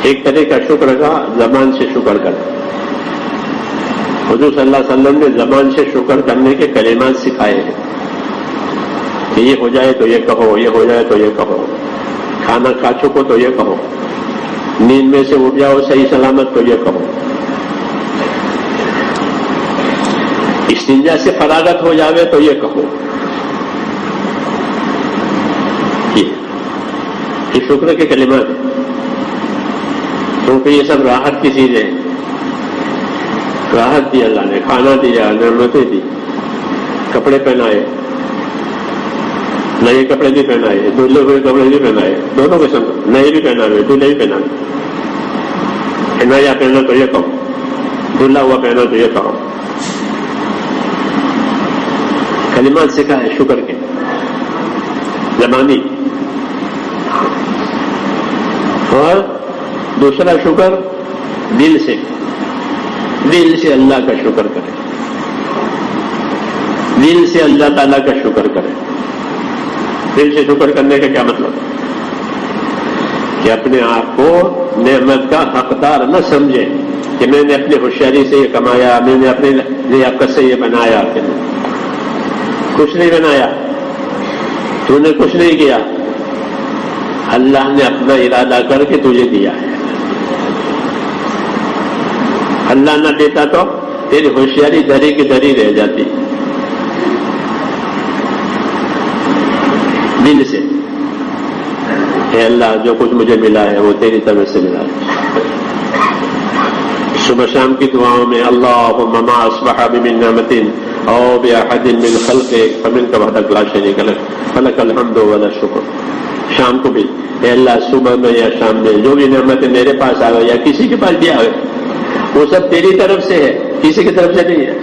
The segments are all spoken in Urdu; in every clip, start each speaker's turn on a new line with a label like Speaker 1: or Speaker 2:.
Speaker 1: ایک طرح کا شکر کا زبان سے شکر کرنا. حضور صلی اللہ علیہ وسلم نے زبان سے شکر کرنے کے کلمات سکھائے ہیں کہ یہ ہو جائے تو یہ کہو، یہ ہو جائے تو یہ کہو، کھانا کھا چکو تو یہ کہو، نیند میں سے اٹھ جاؤ صحیح سلامت تو یہ کہو، استنجا سے فراغت ہو جاوے تو یہ کہو. یہ شکر کے کلمات ہیں، کیونکہ یہ سب راحت کی چیزیں ہیں. راحت دی اللہ نے، کھانا دیا، نعمتیں دی، کپڑے پہنائے، نئے کپڑے بھی پہنائے، دھلے ہوئے کپڑے بھی پہنائے، دونوں قسم نئے بھی پہنائے، دھلے بھی پہنائے. نیا پہنا تو یہ کہو، دھلا ہوا پہنا تو یہ کہو. کلمات سکھا ہے شکر کے زبانی. اور دوسرا شکر دل سے، دل سے اللہ کا شکر کرے، دل سے اللہ تعالیٰ کا شکر کرے. دل سے شکر کرنے کا کیا مطلب؟ کہ اپنے آپ کو نعمت کا حقدار نہ سمجھے کہ میں نے اپنی ہوشیاری سے یہ کمایا، میں نے اپنے لیاقت سے یہ بنایا. کچھ نہیں بنایا، تو نے کچھ نہیں کیا، اللہ نے اپنا ارادہ کر کے تجھے دیا ہے. اللہ نہ دیتا تو تیری ہوشیاری دھری کی دھری رہ جاتی. دل سے اے اللہ جو کچھ مجھے ملا ہے وہ تیری طرف سے ملا ہے. صبح شام کی دعاؤں میں اللہم ما اصبح بمن نعمت او باحد من خلقک فمنک وحدک لا شریک لک فلک الحمد والشکر. شام کو بھی اے اللہ صبح میں یا شام میں جو بھی نعمتیں میرے پاس آ گئی یا کسی کے پاس بھی آ گئے وہ سب تیری طرف سے ہے، کسی کی طرف سے نہیں ہے.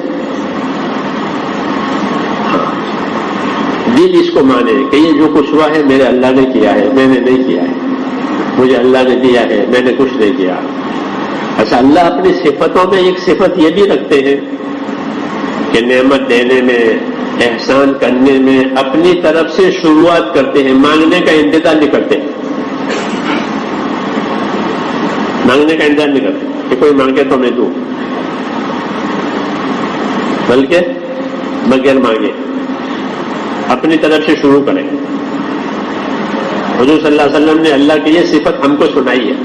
Speaker 1: دل اس کو مانے کہ یہ جو کچھ ہوا ہے میرے اللہ نے کیا ہے، میں نے نہیں کیا ہے، مجھے اللہ نے دیا ہے، میں نے کچھ نہیں کیا. اچھا، اللہ اپنی صفتوں میں ایک صفت یہ بھی رکھتے ہیں کہ نعمت دینے میں، احسان کرنے میں اپنی طرف سے شروعات کرتے ہیں، مانگنے کا انتظار نہیں کرتے. مانگنے کا انتظار نہیں کرتے کہ کوئی مانگے تو میں دوں، بلکہ بغیر مانگے اپنی طرف سے شروع کریں. حضور صلی اللہ علیہ وسلم نے اللہ کی یہ صفت ہم کو سنائی ہے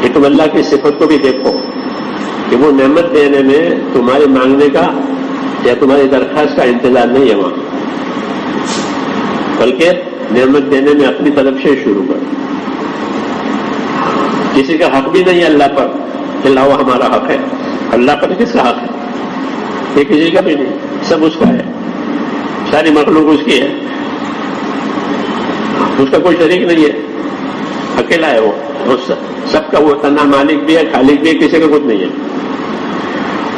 Speaker 1: کہ تم اللہ کی صفت کو بھی دیکھو کہ وہ نعمت دینے میں تمہارے مانگنے کا یا تمہاری درخواست کا انتظار نہیں ہے وہاں، بلکہ نعمت دینے میں اپنی طرف سے شروع کرو. کسی کا حق بھی نہیں ہے اللہ پر کہ لاؤ ہمارا حق ہے. اللہ پر کس کا حق ہے؟ یہ کسی کا بھی نہیں، سب اس کا ہے. ساری مخلوق اس کی ہے، اس کا کوئی شریک نہیں ہے، اکیلا ہے وہ. سب کا وہ تنہا مالک بھی ہے، خالق بھی ہے، کسی کا کچھ نہیں ہے.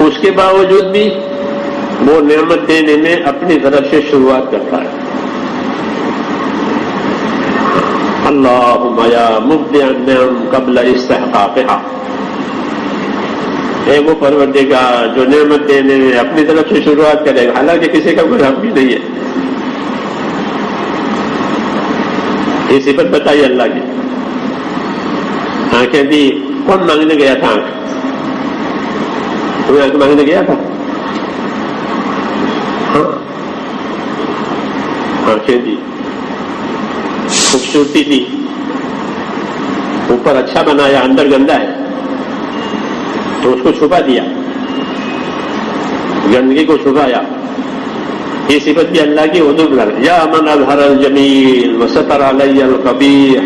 Speaker 1: اس کے باوجود بھی وہ نعمت دینے میں اپنی طرف سے شروعات کرتا ہے. اللہم یا مبدع النعم قبل استحقاقها. اے وہ پروردگار جو نعمت دینے میں اپنی طرف سے شروعات کرے گا حالانکہ کسی کا کوئی حق بھی نہیں ہے. یہ صفت بتائی اللہ کی. آنکھیں دی، کون مانگنے گیا تھا؟ آنکھ کوئی آنکھ مانگنے گیا تھا؟ آنکھیں دی، خوبصورتی دی، اوپر اچھا بنایا، اندر گندا ہے تو اس کو چھپا دیا، گندگی کو چھپایا. یہ صفت بھی اللہ کی حضور لگ یا من اظہر الجمیل وستر علی القبیح.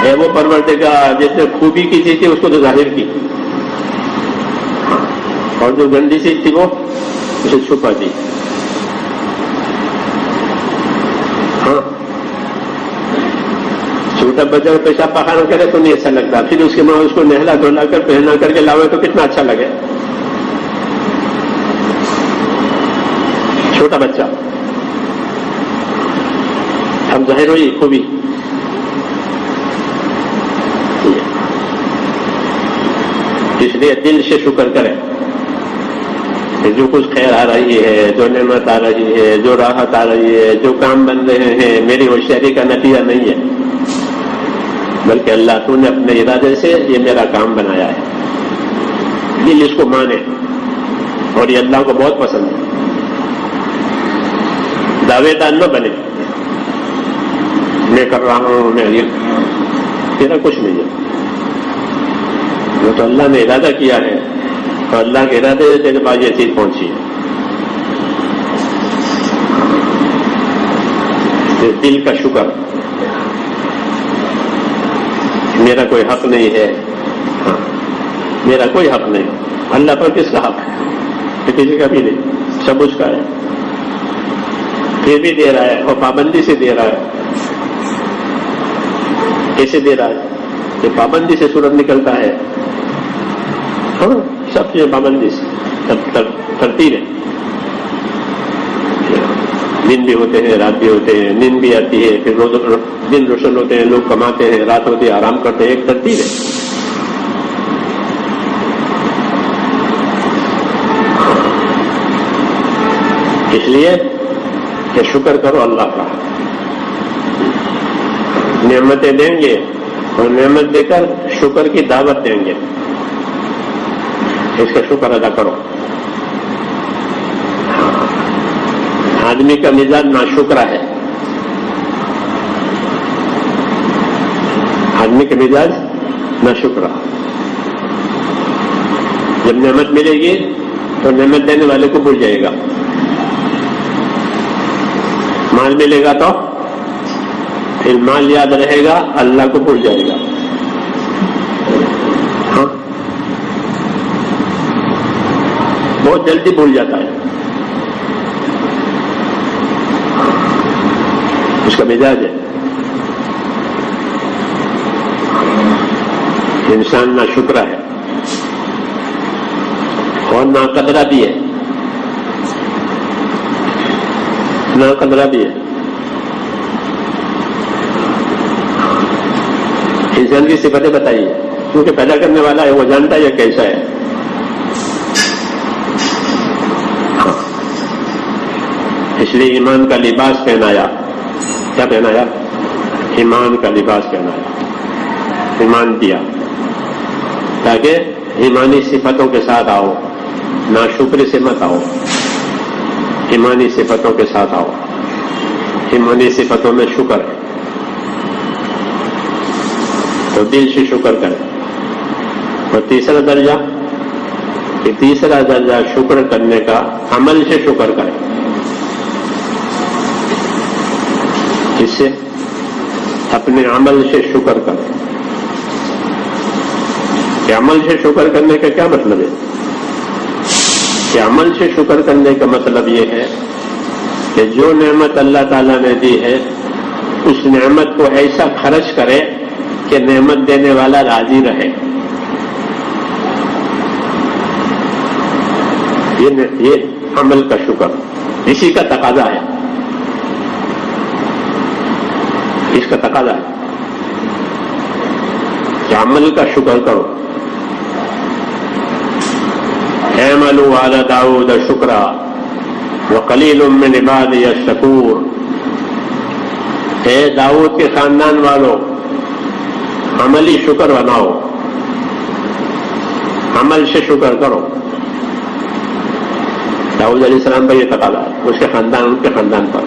Speaker 1: ہے وہ پروردگار جس نے خوبی کی چیز تھی اس کو تو ظاہر کی، اور جو گندی چیز تھی وہ اسے چھپا دی. چھوٹا بچہ پیشاب پخانا کرے تو نہیں اچھا لگتا، پھر اس کے ماں اس کو نہلا دھولا کر پہنا کر کے لاوے تو کتنا اچھا لگے. چھوٹا بچہ اب ظاہر ہوئی خوبی. اس لیے دل سے شکر کرے کہ جو کچھ خیر آ رہی ہے، جو نعمت آ رہی ہے، جو راحت آ رہی ہے، جو کام بن رہے ہیں، میری ہوشیاری کا نتیجہ نہیں ہے. بلکہ اللہ تو نے اپنے ارادے سے یہ میرا کام بنایا ہے، دل اس کو مانے، اور یہ اللہ کو بہت پسند ہے۔ دعوے دار نہ بنے، میں کر رہا ہوں، میں تیرا کچھ نہیں ہے، وہ تو اللہ نے ارادہ کیا ہے، اور اللہ کے ارادے سے تیرے پاس یہ چیز پہنچی ہے۔ دل کا شکر، میرا کوئی حق نہیں ہے، ہاں میرا کوئی حق نہیں، اللہ پر کس کا حق ہے؟ کسی کا بھی نہیں، سب اس کا ہے، پھر بھی دے رہا ہے، اور پابندی سے دے رہا ہے۔ کیسے دے رہا ہے؟ کہ پابندی سے سورج نکلتا ہے، ہاں سب چیزیں پابندی سے ترتیب ہے۔ دن بھی ہوتے ہیں، رات بھی ہوتے ہیں، نیند بھی آتی ہے، پھر روز دن روشن ہوتے ہیں، لوگ کماتے ہیں، رات ہوتی ہے آرام کرتے ہیں، ایک ترتیب ہے۔ اس لیے کہ شکر کرو اللہ کا، نعمتیں دیں گے اور نعمت دے کر شکر کی دعوت دیں گے، اس کا شکر ادا کرو۔ آدمی کا مزاج ناشکرا ہے، آدمی کا مزاج ناشکرا۔ جب نعمت ملے گی تو نعمت دینے والے کو بھول جائے گا، مال ملے گا تو پھر مال یاد رہے گا، اللہ کو بھول جائے گا۔ ہاں بہت جلدی بھول جاتا ہے، اس کا مزاج ہے۔ انسان نہ شکرا ہے اور نہ قدرہ بھی ہے، نہ قدرہ بھی ہے۔ انسان کی صفتیں بتائیے، کیونکہ پیدا کرنے والا ہے، وہ جانتا ہے یہ کیسا ہے۔ اس لیے ایمان کا لباس پہنایا، کیا پہنایا؟ ایمان کا لباس پہنایا، ایمان دیا، تاکہ ایمانی صفتوں کے ساتھ آؤ، ناشکری سے مت آؤ، ایمانی صفتوں کے ساتھ آؤ۔ ایمانی صفتوں میں شکر ہے، تو دل سے شکر کرے۔ اور تیسرا درجہ، کہ تیسرا درجہ شکر کرنے کا عمل سے شکر کرے۔ اس سے اپنے عمل سے شکر کرے۔ کہ عمل سے شکر کرنے کا کیا مطلب ہے؟ کہ عمل سے شکر کرنے کا مطلب یہ ہے کہ جو نعمت اللہ تعالیٰ نے دی ہے اس نعمت کو ایسا خرچ کرے کہ نعمت دینے والا راضی رہے۔ یہ عمل کا شکر، اسی کا تقاضا ہے، اس کا تقاضا ہے کہ عمل کا شکر کرو۔ اعملوا علی داؤد شکرا وقلیل من عبادی الشکور۔ اے داؤد کے خاندان والوں، عملی شکر بناؤ، عمل سے شکر کرو۔ داؤد علیہ السلام پر یہ تقاضا ہے، اس کے خاندان، ان کے خاندان پر،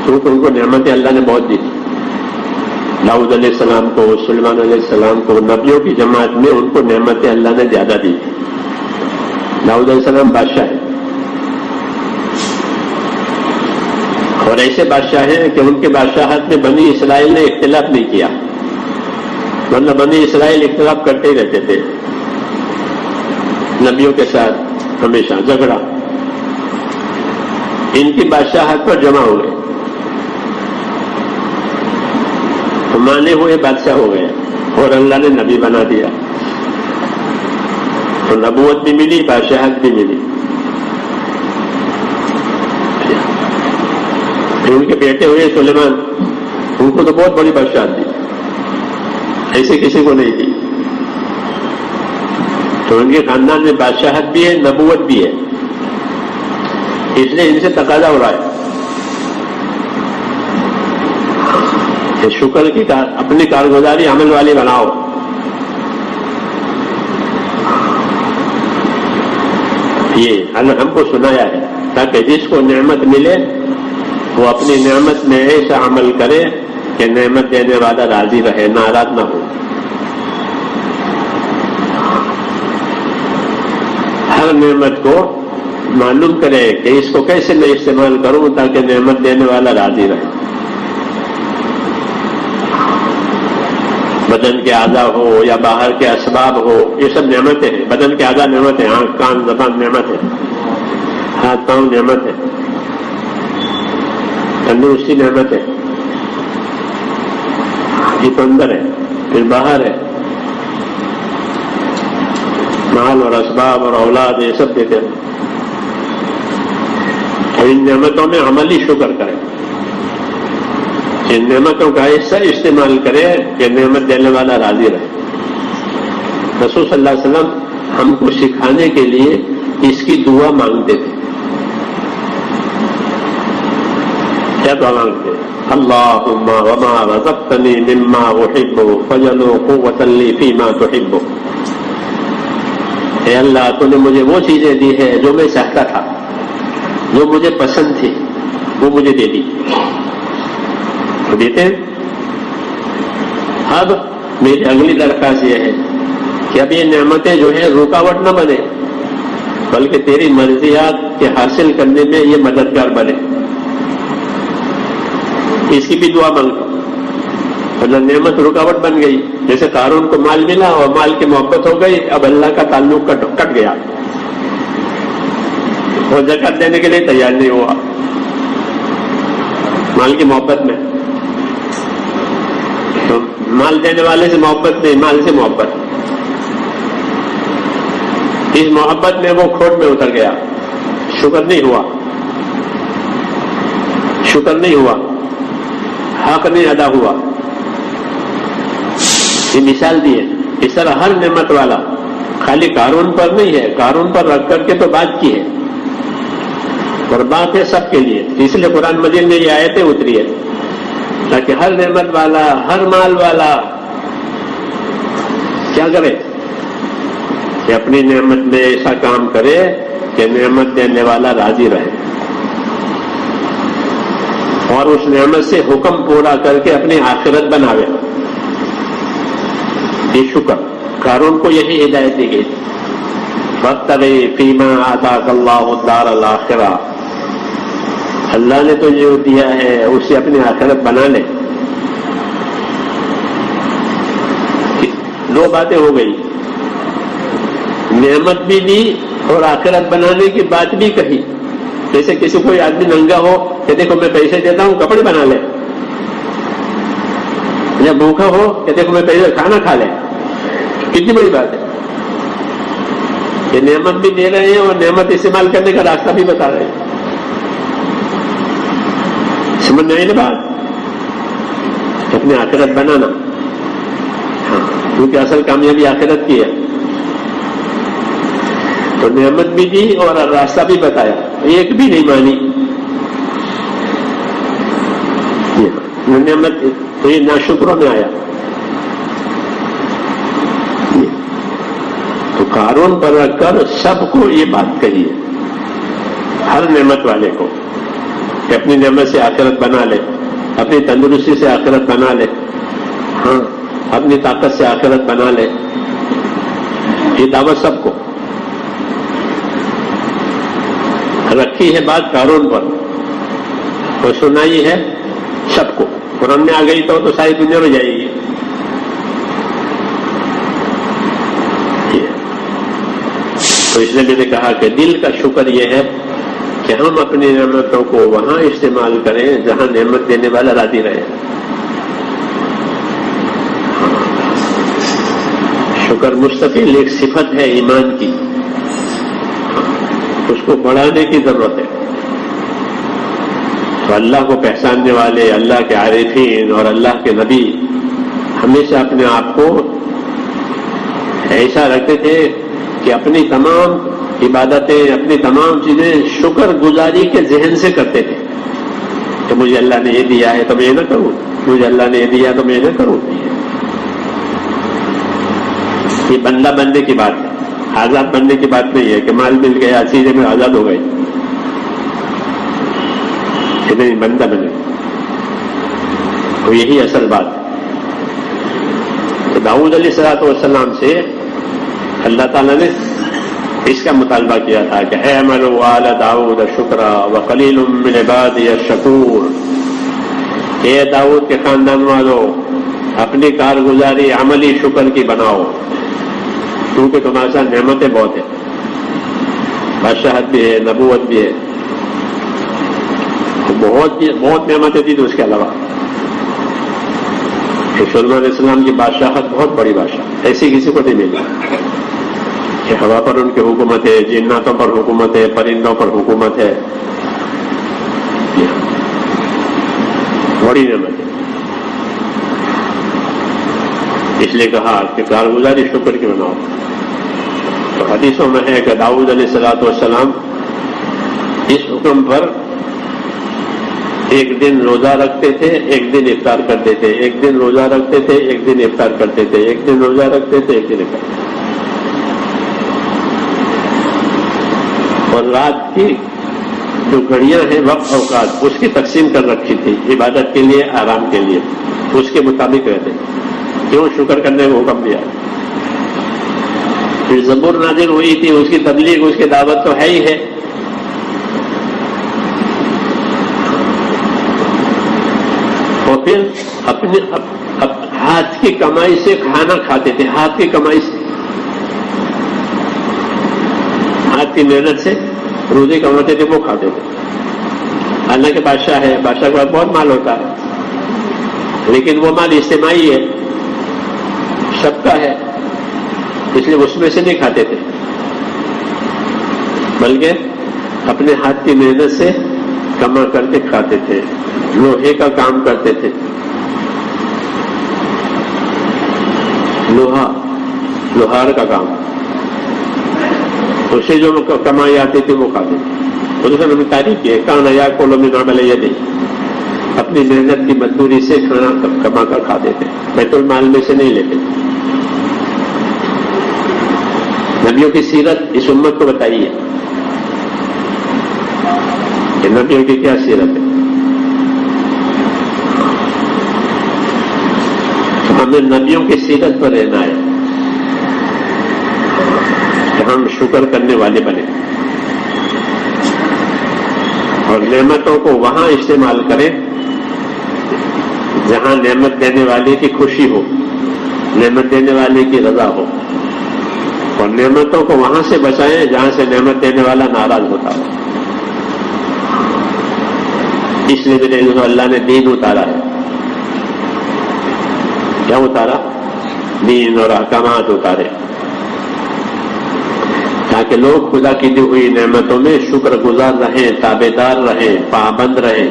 Speaker 1: کیونکہ ان کو نعمتیں اللہ نے بہت دی تھی۔ داؤد علیہ السلام کو، سلیمان علیہ السلام کو، نبیوں کی جماعت میں ان کو نعمتیں اللہ نے زیادہ دی تھی۔ داؤد علیہ السلام بادشاہ ہیں، اور ایسے بادشاہ ہیں کہ ان کے بادشاہت میں بنی اسرائیل نے اختلاف نہیں کیا، ورنہ بنی اسرائیل اختلاف کرتے ہی رہتے تھے نبیوں کے ساتھ، ہمیشہ جھگڑا۔ ان کی بادشاہت پر جمع ہو گئے، تو مانے ہوئے بادشاہ ہو گئے، اور اللہ نے نبی بنا دیا، تو نبوت بھی ملی، بادشاہت بھی ملی۔ ان کے بیٹے ہوئے سلیمان، ان کو تو بہت بڑی بادشاہت دی، ایسے کسی کو نہیں دی۔ تو ان کے خاندان میں بادشاہت بھی ہے، نبوت بھی ہے، اس لیے ان سے تقاضا ہو رہا ہے، کہ شکر کی اپنی کارگزاری عمل والی بناؤ. یہ ہم کو سنایا ہے تاکہ جس کو نعمت ملے وہ اپنی نعمت میں ایسا عمل کرے کہ نعمت دینے والا راضی رہے، ناراض نہ ہو. ہر نعمت کو معلوم کرے کہ اس کو کیسے میں استعمال کروں تاکہ نعمت دینے والا راضی رہے. بدن کے اعضاء ہو یا باہر کے اسباب ہو، یہ سب نعمتیں ہیں. بدن کے اعضاء نعمت ہے، آنکھ کان زبان نعمت ہے، ہاتھ پاؤں نعمت ہے، تندرستی نعمت ہے. یہ تو اندر ہے، پھر باہر ہے، مال اور اسباب اور اولاد یہ سب دیتے ہیں. اور ان نعمتوں میں عملی شکر کرے، ان نعمتوں کا ایسا استعمال کرے کہ نعمت دینے والا راضی رہے. رسول صلی اللہ علیہ وسلم ہم کو سکھانے کے لیے اس کی دعا مانگتے تھے. کیا دعا مانگتے؟ اللہم وما رزقتنی مما احب فاجعل قوۃ لی فیما تحب. اے اللہ تو نے مجھے وہ چیزیں دی ہے جو میں چاہتا تھا، جو مجھے پسند تھی، وہ مجھے دے دی. دیتے ہیں. اب میری اگلی درخواست یہ ہے کہ اب یہ نعمتیں جو ہیں رکاوٹ نہ بنے، بلکہ تیری مرضیات کے حاصل کرنے میں یہ مددگار بنے. اس کی بھی دعا مانگو. ورنہ نعمت رکاوٹ بن گئی. جیسے قارون کو مال ملا اور مال کی محبت ہو گئی، اب اللہ کا تعلق کٹ گیا، وہ زکات دینے کے لیے تیار نہیں ہوا مال کی محبت میں. تو مال دینے والے سے محبت نہیں، مال سے محبت. اس محبت میں وہ کھوٹ میں اتر گیا، شکر نہیں ہوا، شکر نہیں ہوا، حق نہیں ادا ہوا. یہ مثال دی ہے. اس طرح ہر نعمت والا خالی قارون پر نہیں ہے، قارون پر رکھ کر کے تو بات کی ہے، اور بات ہے سب کے لیے. اس لیے قرآن مجید میں یہ آیتیں اتری ہے تاکہ ہر نعمت والا، ہر مال والا کیا کرے کہ اپنی نعمت میں ایسا کام کرے کہ نعمت دینے والا راضی رہے، اور اس نعمت سے حکم پورا کر کے اپنی آخرت بناوے. یہ شکر. قارون کو یہی ہدایت دی گئی، فابتغ فیما آتاک اللہ الدار الآخرہ. اللہ نے تو جو دیا ہے اس سے اپنی آخرت بنا لے. دو باتیں ہو گئی، نعمت بھی دی اور آخرت بنانے کی بات بھی کہی. جیسے کسی کوئی آدمی ننگا ہو کہ دیکھو میں پیسے دیتا ہوں کپڑے بنا لے، یا بھوکا ہو کہ دیکھو میں پیسے کھانا کھا لے. کتنی بڑی بات ہے. یہ نعمت بھی دے رہے ہیں اور نعمت استعمال کرنے کا راستہ بھی بتا رہے ہیں. سمجھ میں آئی نا بات؟ اپنی آخرت بنانا. ہاں، کیونکہ اصل کامیابی آخرت کی ہے. تو نعمت بھی دی اور راستہ بھی بتایا، ایک بھی نہیں مانی. نعمت تو یہ ناشکروں میں آیا. تو قارون پر رکھ کر سب کو یہ بات کہی ہے، ہر نعمت والے کو، کہ اپنی نعمت سے آخرت بنا لے، اپنی تندرستی سے آخرت بنا لے، ہاں اپنی طاقت سے آخرت بنا لے. یہ دعوت سب کو رکھی ہے. بات قارون پر اور سنائی ہے سب کو. قرآن میں آ گئی تو ساری دنیا میں جائے گی. تو اس لیے میں نے کہا کہ دل کا شکر یہ ہے کہ ہم اپنی نعمتوں کو وہاں استعمال کریں جہاں نعمت دینے والا راضی رہے. شکر مستقل ایک صفت ہے ایمان کی، اس کو بڑھانے کی ضرورت ہے. تو اللہ کو پہچاننے والے، اللہ کے عارفین اور اللہ کے نبی ہمیشہ اپنے آپ کو ایسا رکھتے تھے کہ اپنی تمام عبادتیں، اپنی تمام چیزیں شکر گزاری کے ذہن سے کرتے تھے کہ مجھے اللہ نے یہ دیا ہے تو میں یہ نہ کروں، مجھے اللہ نے دیا تو میں نہ کروں. یہ بندہ بننے کی بات ہے، آزاد بننے کی بات نہیں ہے کہ مال مل گیا چیزیں میں آزاد ہو گئی. نہیں، بندہ بنے تو یہی اصل بات ہے. تو داؤد علیہ الصلوۃ والسلام سے اللہ تعالیٰ نے اس کا مطالبہ کیا تھا کہ اعملوا آل داؤد شکرا وقلیل من عبادی الشکور. اے داؤد کے خاندان والوں، اپنی کارگزاری عملی شکر کی بناؤ، کیونکہ تمہارے ساتھ نعمتیں بہت ہیں، بادشاہت بھی ہے، نبوت بھی ہے، بہت نعمتیں تھی. تو اس کے علاوہ سلیمان علیہ السلام کی بادشاہت بہت بڑی بادشاہ، ایسی کسی کو نہیں ملی کہ ہوا پر ان کی حکومت ہے، جناتوں پر حکومت ہے، پرندوں پر حکومت ہے. بڑی نعمت ہے. اس لیے کہا کہ کارگزاری شکر کی بناؤ. تو حدیثوں میں ہے کہ داؤد علیہ الصلوۃ والسلام اس حکم پر ایک دن روزہ رکھتے تھے، ایک دن افطار کرتے تھے، ایک دن روزہ رکھتے تھے، ایک دن افطار کرتے تھے، ایک دن روزہ رکھتے تھے، ایک دن افطار کرتے تھے. اور رات کی جو گھڑیاں ہیں وقت اوقات اس کی تقسیم کر رکھی تھی، عبادت کے لیے، آرام کے لیے، اس کے مطابق رہتے. کیوں؟ شکر کرنے کو حکم دیا. پھر زبور نازل ہوئی تھی، اس کی تبلیغ، اس کی دعوت تو ہے ہی ہے. اور پھر اپنے ہاتھ کی کمائی سے کھانا کھاتے تھے، ہاتھ کی کمائی سے، ہاتھ کی محنت سے روزی کماتے تھے، وہ کھاتے تھے. حالانکہ بادشاہ ہے، بادشاہ کے پاس بہت مال ہوتا ہے، لیکن وہ مال اجتماعی ہے، سب کا ہے، اس لیے اس میں سے نہیں کھاتے تھے، بلکہ اپنے ہاتھ کی محنت سے کما کر کے کھاتے تھے. لوہے کا کام کرتے تھے، لوہار کا کام، اس سے جو کمائی آتی تھی وہ کھاتے تھے. تو دوسرے نے تعریف کی، کان یا کولو میں نام لے نہیں، اپنی محنت کی مزدوری سے کھانا کما کر کھاتے تھے، بیت المال میں سے نہیں لیتے تھے. نبیوں کی سیرت اس امت کو بتائیے کہ نبیوں کی کیا سیرت ہے. ہمیں نبیوں کی سیرت پر رہنا ہے کہ ہم شکر کرنے والے بنے اور نعمتوں کو وہاں استعمال کریں جہاں نعمت دینے والے کی خوشی ہو، نعمت دینے والے کی رضا ہو، اور نعمتوں کو وہاں سے بچائیں جہاں سے نعمت دینے والا ناراض ہوتا ہو. اس لیے میرے اللہ نے دین اتارا ہے. کیا اتارا؟ دین اور احکامات اتارے تاکہ لوگ خدا کی دی ہوئی نعمتوں میں شکر گزار رہیں، تابع دار رہیں، پابند رہیں.